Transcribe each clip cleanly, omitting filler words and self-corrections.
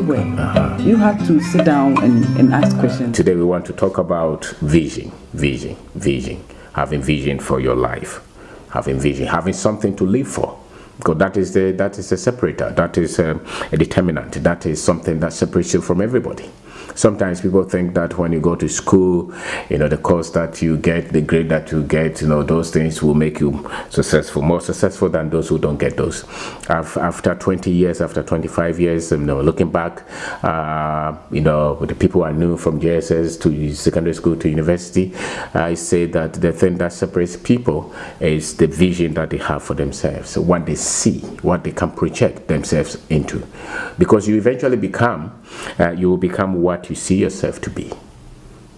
anywhere. You have to sit down and ask questions. Today we want to talk about vision. Having vision for your life. Having vision, having something to live for. Because that is a separator, that is a determinant, that is something that separates you from everybody. Sometimes people think that when you go to school, the course that you get, the grade that you get, those things will make you successful, more successful than those who don't get those. After 20 years, after 25 years, looking back, with the people I knew from JSS to secondary school to university, I say that the thing that separates people is the vision that they have for themselves, what they see, what they can project themselves into. Because you eventually you will become what you see yourself to be.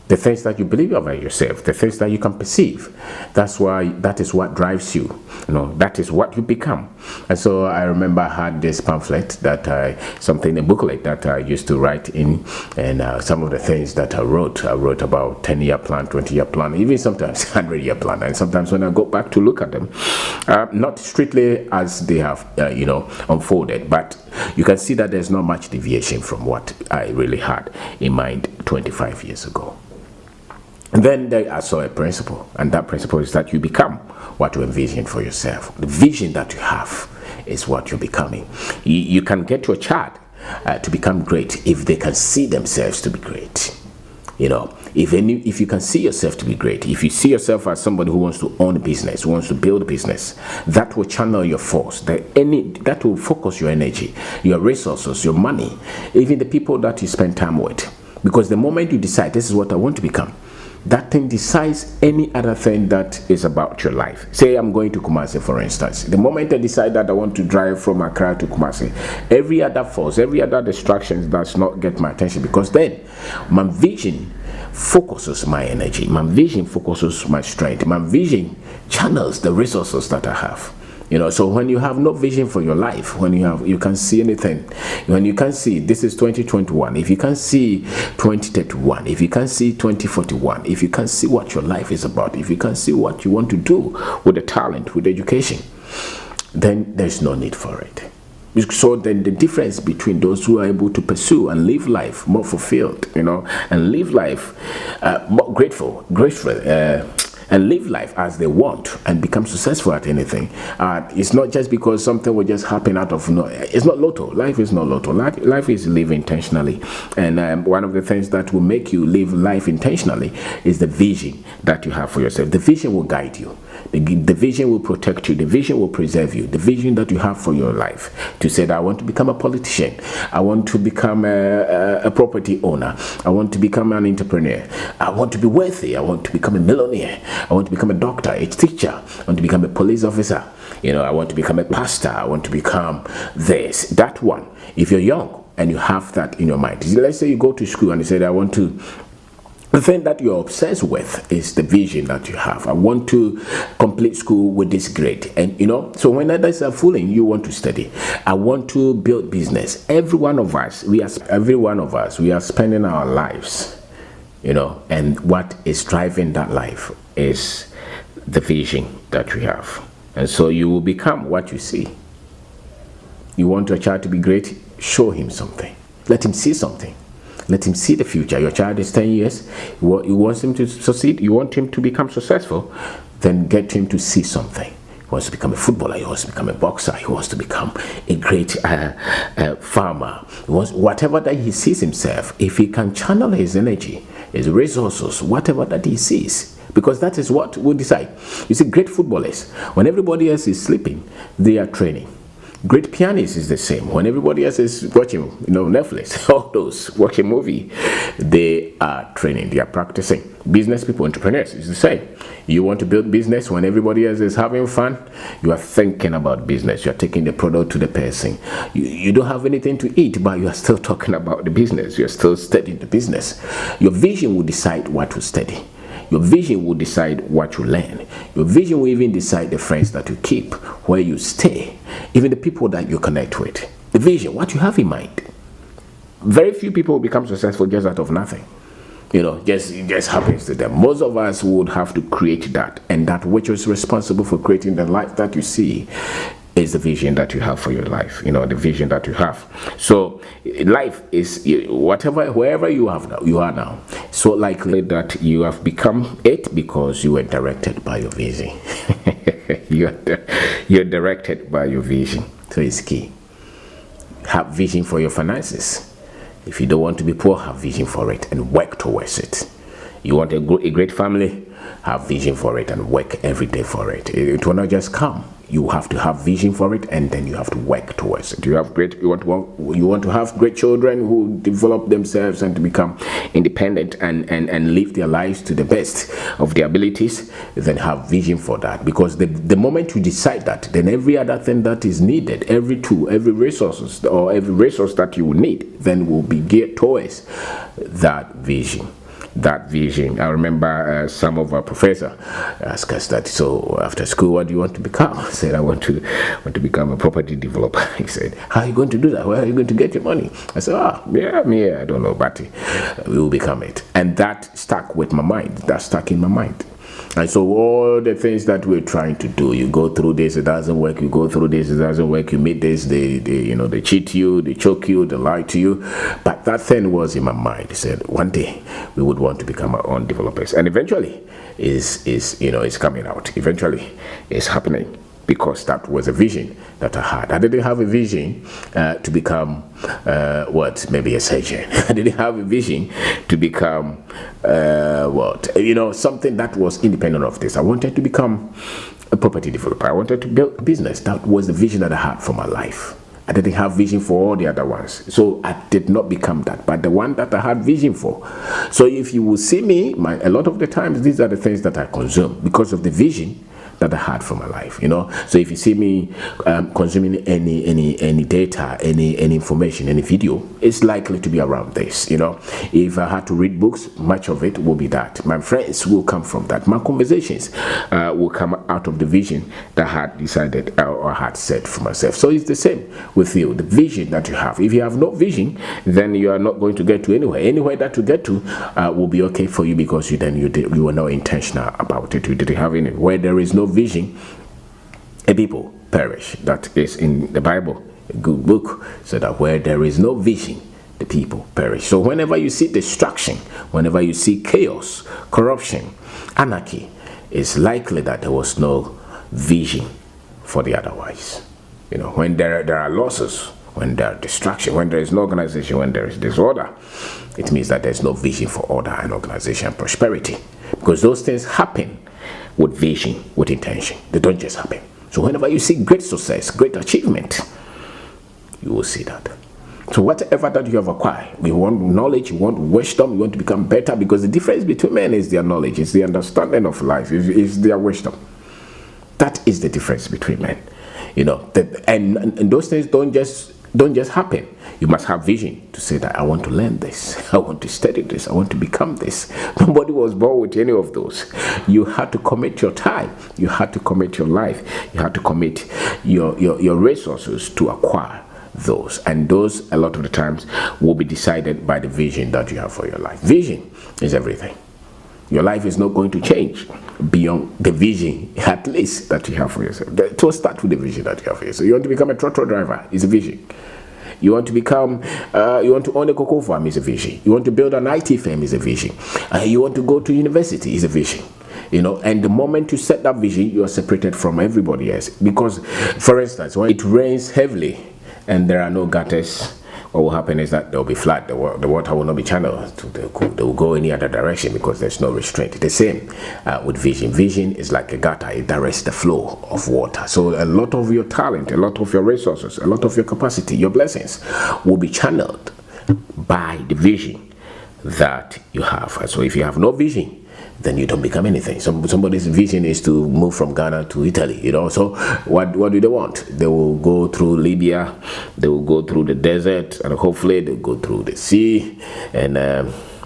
The things that you believe about yourself, the things that you can perceive, that is what drives you. That is what you become. And so I remember I had this pamphlet a booklet that I used to write in, and some of the things that I wrote about 10-year plan, 20-year plan, even sometimes 100-year plan. And sometimes when I go back to look at them, not strictly as they have, unfolded, but you can see that there's not much deviation from what I really had in mind 25 years ago. And then I saw a principle, and that principle is that you become what you envision for yourself. The vision that you have is what you're becoming. You can get your child to become great if they can see themselves to be great. If you can see yourself to be great, if you see yourself as somebody who wants to own a business, who wants to build a business, that will channel your force, that will focus your energy, your resources, your money, even the people that you spend time with. Because the moment you decide, this is what I want to become, that thing decides any other thing that is about your life. Say I'm going to Kumasi, for instance. The moment I decide that I want to drive from Accra to Kumasi, every other force, every other distraction does not get my attention, because then my vision focuses my energy, my vision focuses my strength, my vision channels the resources that I have. So when you have no vision for your life, when you can't see anything, when you can't see this is 2021, if you can't see 2031, if you can't see 2041, if you can't see what your life is about, if you can't see what you want to do with the talent, with education, then there's no need for it. So then the difference between those who are able to pursue and live life more fulfilled, and live life more grateful, and live life as they want and become successful at anything. It's not just because something will just happen out of it's not lotto. Life is not lotto. Life is live intentionally. And one of the things that will make you live life intentionally is the vision that you have for yourself. The vision will guide you. The vision will protect you. The vision will preserve you. The vision that you have for your life, to say that I want to become a politician, I want to become a property owner, I want to become an entrepreneur, I want to be wealthy, I want to become a millionaire, I want to become a doctor, a teacher, I want to become a police officer, I want to become a pastor, I want to become this, that one. If you're young and you have that in your mind, let's say you go to school and you say, the thing that you're obsessed with is the vision that you have. I want to complete school with this grade. And, so when others are fooling, you want to study. I want to build business. Every one of us, we are spending our lives, and what is driving that life is the vision that we have. And so you will become what you see. You want your child to be great? Show him something. Let him see something. Let him see the future. Your child is 10 years. You want him to succeed. You want him to become successful. Then get him to see something. He wants to become a footballer. He wants to become a boxer. He wants to become a great farmer. Whatever that he sees himself, if he can channel his energy, his resources, whatever that he sees, because that is what will decide. You see, great footballers, when everybody else is sleeping, they are training. Great pianists is the same. When everybody else is watching, Netflix, all those watching movie, they are training, they are practicing. Business people, entrepreneurs, is the same. You want to build business when everybody else is having fun, you are thinking about business. You are taking the product to the person. You don't have anything to eat, but you are still talking about the business. You are still studying the business. Your vision will decide what to study. Your vision will decide what you learn. Your vision will even decide the friends that you keep, where you stay, even the people that you connect with. The vision, what you have in mind. Very few people become successful just out of nothing. It just happens to them. Most of us would have to create that, and that which is responsible for creating the life that you see is the vision that you have for your life, the vision that you have. So life is wherever you are now, so likely that you have become it because you were directed by your vision. You're directed by your vision. So it's key. Have vision for your finances. If you don't want to be poor, have vision for it and work towards it. You want a great family, have vision for it and work every day for it. It will not just come. You have to have vision for it, and then you have to work towards it. You want to have great children who develop themselves and to become independent and live their lives to the best of their abilities. Then have vision for that, because the moment you decide that, then every other thing that is needed, every tool, every resource that you will need, then will be geared towards that vision. I remember some of our professor asked us that, so after school, what do you want to become? I said, I want to become a property developer. He said, how are you going to do that? Where are you going to get your money? I said, I don't know, but we will become it. And that stuck with my mind. That stuck in my mind. And so all the things that we're trying to do, you go through this, it doesn't work. You go through this, it doesn't work. You meet this, they cheat you, they choke you, they lie to you. But that thing was in my mind. He said, one day we would want to become our own developers, and eventually it's coming out. Eventually, it's happening. Because that was a vision that I had. I didn't have a vision to become maybe a surgeon. I didn't have a vision to become something that was independent of this. I wanted to become a property developer. I wanted to build a business. That was the vision that I had for my life. I didn't have vision for all the other ones. So I did not become that, but the one that I had vision for. So if you will see me, a lot of the times, these are the things that I consume because of the vision that I had for my life, So if you see me consuming any data, any information, any video, it's likely to be around this, If I had to read books, much of it will be that. My friends will come from that. My conversations will come out of the vision that I had decided or had set for myself. So it's the same with you, the vision that you have. If you have no vision, then you are not going to get to anywhere. Anywhere that you get to will be okay for you, because you were not intentional about it. You didn't have any. Where there is no vision, a people perish. That is in the Bible, a good book, so that where there is no vision, the people perish. So whenever you see destruction, whenever you see chaos, corruption, anarchy, it's likely that there was no vision for the otherwise. When there are losses, when there are destruction, when there is no organization, when there is disorder, it means that there's no vision for order and organization and prosperity. Because those things happen with vision, with intention. They don't just happen. So whenever you see great success, great achievement, you will see that. So whatever that you have acquired, you want knowledge, you want wisdom, you want to become better, because the difference between men is their knowledge, it's the understanding of life, it's their wisdom. That is the difference between men. And those things don't just happen. You must have vision to say that I want to learn this, I want to study this, I want to become this. Nobody was born with any of those. You had to commit your time, you had to commit your life, you had to commit your resources to acquire those. And those, a lot of the times, will be decided by the vision that you have for your life. Vision is everything. Your life is not going to change beyond the vision, at least, that you have for yourself. To start with the vision that you have for yourself. You want to become a tractor driver, it's a vision. You want to become, you want to own a cocoa farm, is a vision. You want to build an IT firm, is a vision. You want to go to university, is a vision. And the moment you set that vision, you are separated from everybody else. Because, for instance, when it rains heavily and there are no gutters, what will happen is that there will be flood. The water will not be channeled. They will go any other direction because there's no restraint. The same with vision. Vision is like a gutter. It directs the flow of water. So a lot of your talent, a lot of your resources, a lot of your capacity, your blessings will be channeled by the vision that you have. And so if you have no vision, then you don't become anything. Somebody's vision is to move from Ghana to Italy, So what do they want? They will go through Libya, they will go through the desert, and hopefully they'll go through the sea, and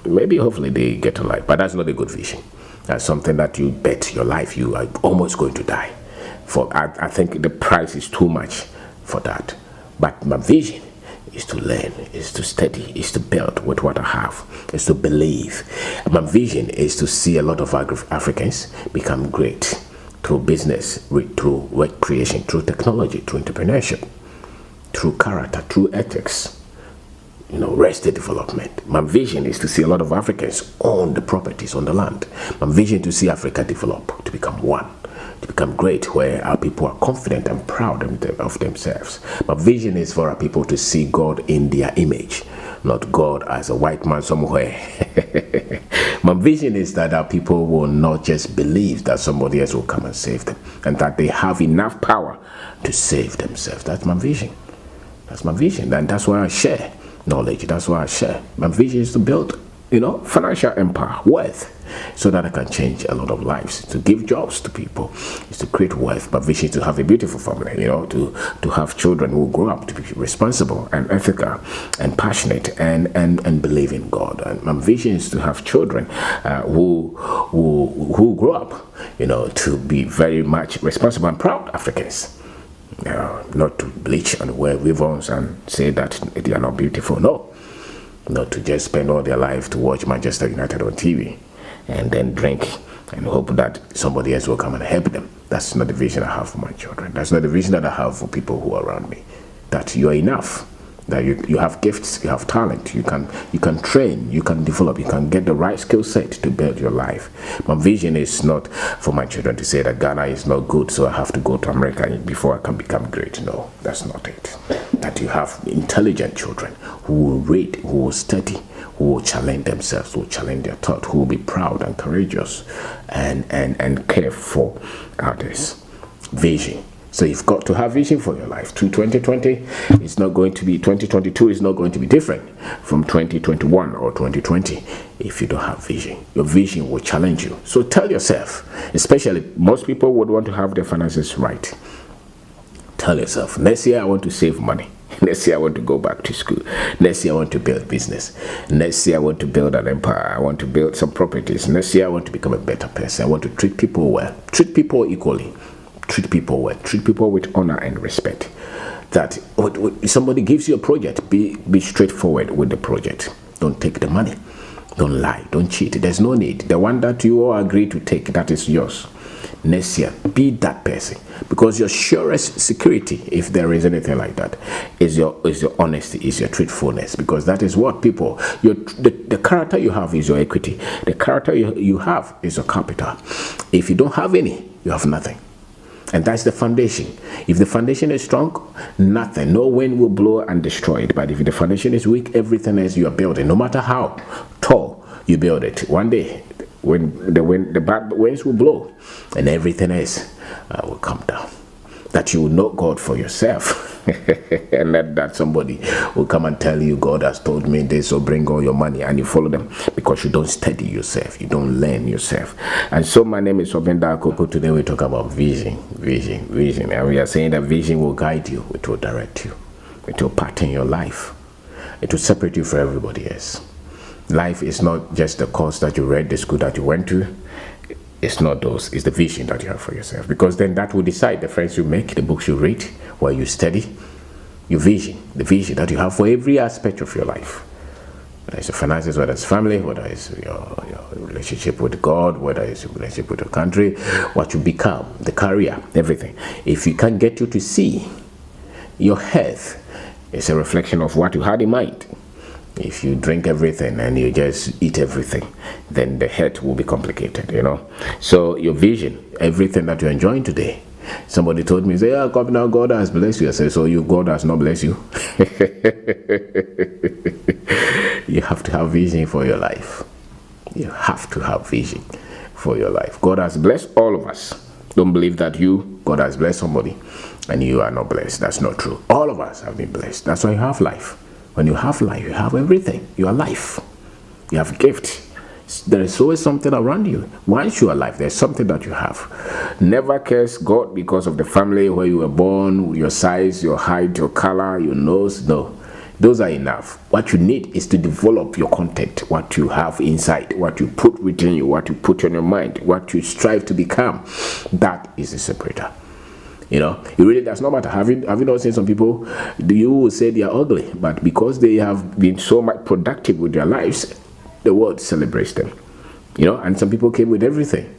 hopefully they get a life. But that's not a good vision. That's something that you bet your life you are almost going to die for. I think the price is too much for that. But my vision is to learn, is to study, is to build with what I have, is to believe. My vision is to see a lot of Africans become great through business, through work creation, through technology, through entrepreneurship, through character, through ethics, rest development. My vision is to see a lot of Africans own the properties on the land. My vision to see Africa develop, to become one, to become great, where our people are confident and proud of themselves. My vision is for our people to see God in their image, not God as a white man somewhere. My vision is that our people will not just believe that somebody else will come and save them, and that they have enough power to save themselves. That's my vision. That's my vision, and that's why I share knowledge. That's why I share. My vision is to build, financial empire, wealth, so that I can change a lot of lives, to give jobs to people, is to create wealth. My vision is to have a beautiful family, to have children who grow up to be responsible and ethical and passionate and believe in God. And my vision is to have children who grow up, to be very much responsible and proud Africans. Not to bleach and wear ribbons and say that they are not beautiful. No. Not to just spend all their life to watch Manchester United on TV and then drink and hope that somebody else will come and help them. That's not the vision I have for my children. That's not the vision that I have for people who are around me. That you are enough. That you have gifts, you have talent, you can train, you can develop, you can get the right skill set to build your life. My vision is not for my children to say that Ghana is not good, so I have to go to America before I can become great. No, that's not it. That you have intelligent children who will read, who will study, who will challenge themselves, who will challenge their thought, who will be proud and courageous and care for others. Vision. So you've got to have vision for your life. 2020 is not going to be, 2022 is not going to be different from 2021 or 2020 if you don't have vision. Your vision will challenge you. So tell yourself, especially most people would want to have their finances right. Tell yourself, next year I want to save money. Next year I want to go back to school. Next year I want to build business. Next year I want to build an empire. I want to build some properties. Next year I want to become a better person. I want to treat people well. Treat people equally. Treat people well. Treat people with honor and respect. That if somebody gives you a project, be straightforward with the project. Don't take the money. Don't lie. Don't cheat. There's no need. The one that you all agree to take, that is yours. Next year, be that person, because your surest security, if there is anything like that, is your honesty, is your truthfulness, because that is what people, the character you have is your equity. The character you have is your capital. If you don't have any, you have nothing. And that's the foundation. If the foundation is strong, nothing, no wind will blow and destroy it. But if the foundation is weak, everything else you are building, no matter how tall you build it, one day when the bad winds will blow and everything else will come down. That you will know God for yourself. And that somebody will come and tell you, God has told me this, so bring all your money, and you follow them because you don't study yourself, you don't learn yourself. And so my name is Obenda Akoko. Today we talk about vision. And we are saying that vision will guide you, it will direct you, it will pattern your life, it will separate you from everybody else. Life is not just the course that you read, the school that you went to. It's not those, it's the vision that you have for yourself, because then that will decide the friends you make, the books you read, where you study, your vision, the vision that you have for every aspect of your life. Whether it's your finances, whether it's family, whether it's your relationship with God, whether it's your relationship with your country, what you become, the career, everything. If you can get you to see your health, it's a reflection of what you had in mind. If you drink everything and you just eat everything, then the head will be complicated, So your vision, everything that you're enjoying today. Somebody told me, say, now God has blessed you. I said, so God has not blessed you? You have to have vision for your life. You have to have vision for your life. God has blessed all of us. Don't believe that God has blessed somebody and you are not blessed. That's not true. All of us have been blessed. That's why you have life. When you have life, you have everything. You are life. You have a gift. There is always something around you. Once you are alive, there's something that you have. Never curse God because of the family where you were born, your size, your height, your color, your nose. No. Those are enough. What you need is to develop your content, what you have inside, what you put within you, what you put on your mind, what you strive to become. That is the separator. It really does not matter. Have you not seen some people, you will say they are ugly, but because they have been so much productive with their lives, the world celebrates them. And some people came with everything.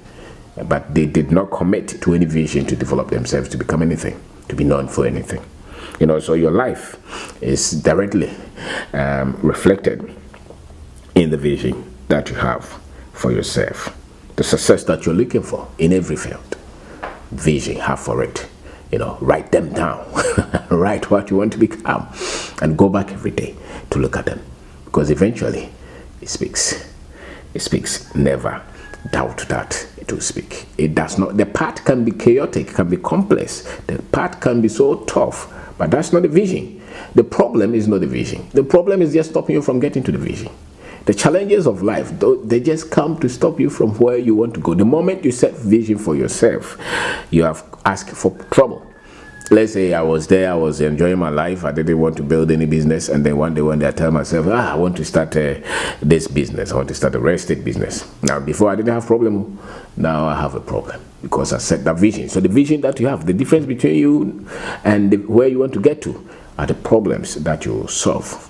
but they did not commit to any vision to develop themselves to become anything, to be known for anything. So your life is directly reflected in the vision that you have for yourself, the success that you're looking for in every field. Vision, have for it. Write them down. Write what you want to become, and go back every day to look at them, because eventually it speaks. It speaks. Never doubt that it will speak. It does not. The path can be chaotic, can be complex. The path can be so tough, but that's not the vision. The problem is not the vision. The problem is just stopping you from getting to the vision. The challenges of life, they just come to stop you from where you want to go. The moment you set vision for yourself, you have asked for trouble. Let's say I was there, I was enjoying my life, I didn't want to build any business, and then one day I tell myself, I want to start this business, I want to start a real estate business. Now, before I didn't have a problem, now I have a problem, because I set that vision. So the vision that you have, the difference between you and where you want to get to are the problems that you solve.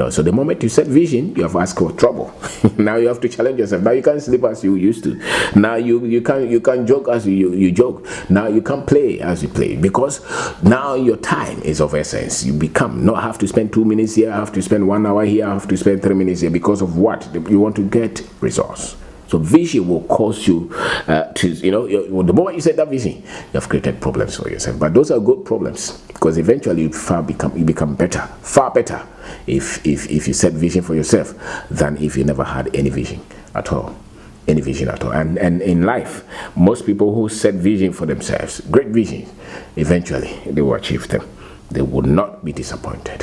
So the moment you set vision, you have asked for trouble. Now you have to challenge yourself. Now you can't sleep as you used to. Now you can't joke as you joke. Now you can't play as you play, because now your time is of essence. You not have to spend 2 minutes here, I have to spend 1 hour here, I have to spend 3 minutes here, because of what? You want to get results. So vision will cause you the moment you set that vision, you have created problems for yourself. But those are good problems, because eventually you become better, far better, if you set vision for yourself than if you never had any vision at all. Any vision at all. And in life, most people who set vision for themselves, great vision, eventually they will achieve them. They will not be disappointed.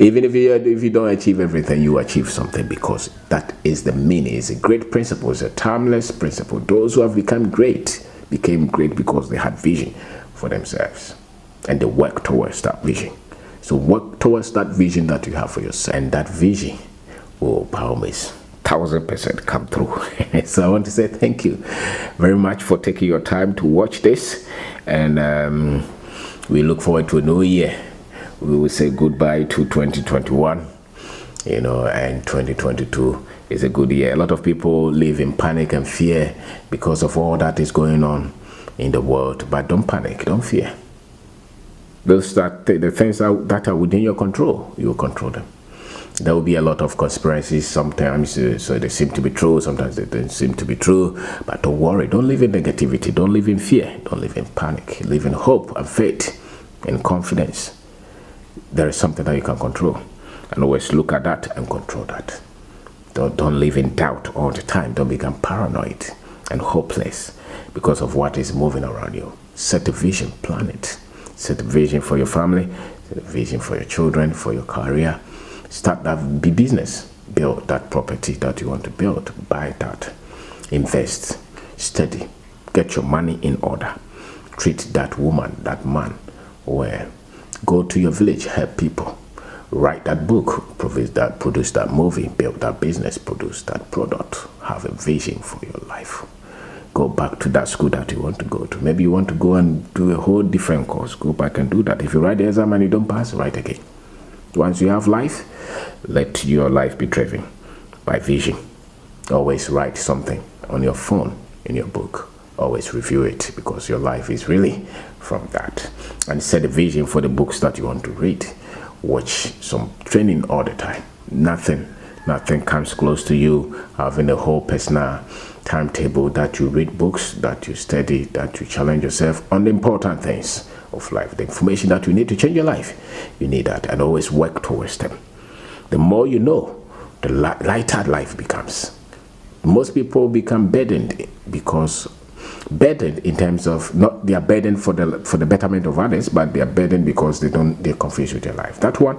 Even if you don't achieve everything, you achieve something, because that is the meaning. It's a great principle. It's a timeless principle. Those who have become great became great because they had vision for themselves, and they work towards that vision. So work towards that vision that you have for yourself, and that vision will promise 1000% come through. So I want to say thank you very much for taking your time to watch this, and we look forward to a new year. We will say goodbye to 2021, and 2022 is a good year. A lot of people live in panic and fear because of all that is going on in the world. But don't panic, don't fear. The things that are within your control, you will control them. There will be a lot of conspiracies sometimes, so they seem to be true, sometimes they don't seem to be true. But don't worry, don't live in negativity, don't live in fear, don't live in panic. Live in hope and faith and confidence. There is something that you can control, and always look at that and control that. Don't live in doubt all the time. Don't become paranoid and hopeless because of what is moving around you. Set a vision, plan it. Set a vision for your family, set a vision for your children, for your career. Start that business, build that property that you want to build, buy that, invest, study, get your money in order, treat that woman, that man well, go to your village, help people, write that book, produce that movie, build that business, produce that product, have a vision for your life. Go back to that school that you want to go to. Maybe you want to go and do a whole different course, go back and do that. If you write the exam and you don't pass, write again. Once you have life, let your life be driven by vision. Always write something on your phone, in your book. Always review it, because your life is really from that. And set a vision for the books that you want to read. Watch some training all the time. Nothing comes close to you having a whole personal timetable that you read books, that you study, that you challenge yourself on the important things of life, the information that you need to change your life. You need that, and always work towards them. The more you know, the lighter life becomes. Most people become burdened in terms of not they are burdened for the betterment of others, but they are burdened because they're confused with their life. That one,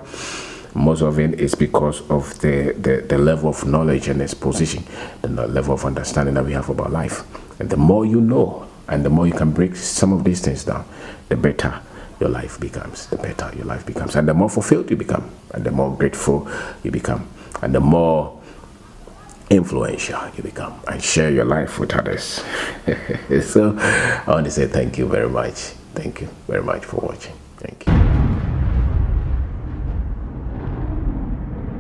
most of it is because of the level of knowledge and exposition, the level of understanding that we have about life. And the more you know, and the more you can break some of these things down, the better your life becomes, and the more fulfilled you become, and the more grateful you become, and the more influential you become, and share your life with others. So I want to say thank you very much. Thank you very much for watching. Thank you.